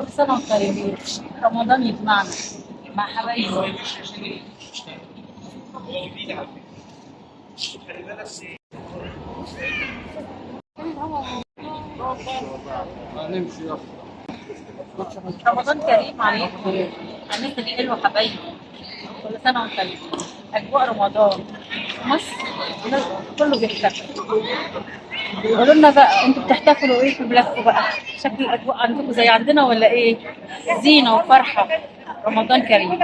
كل سنة وانتم طيبين. رمضان يجمعنا مع حبايبي. رمضان كريم عليكم. الناس الحلوة حبايبي. كل سنة وانتم طيبين. أجواء رمضان مصر كله بيحتفل. قولوا لنا بقى انتوا بتحتفلوا ايه في بلادكم بقى؟ شكل الأجواء عندكم زي عندنا ولا ايه؟ زينة وفرحة. رمضان كريم.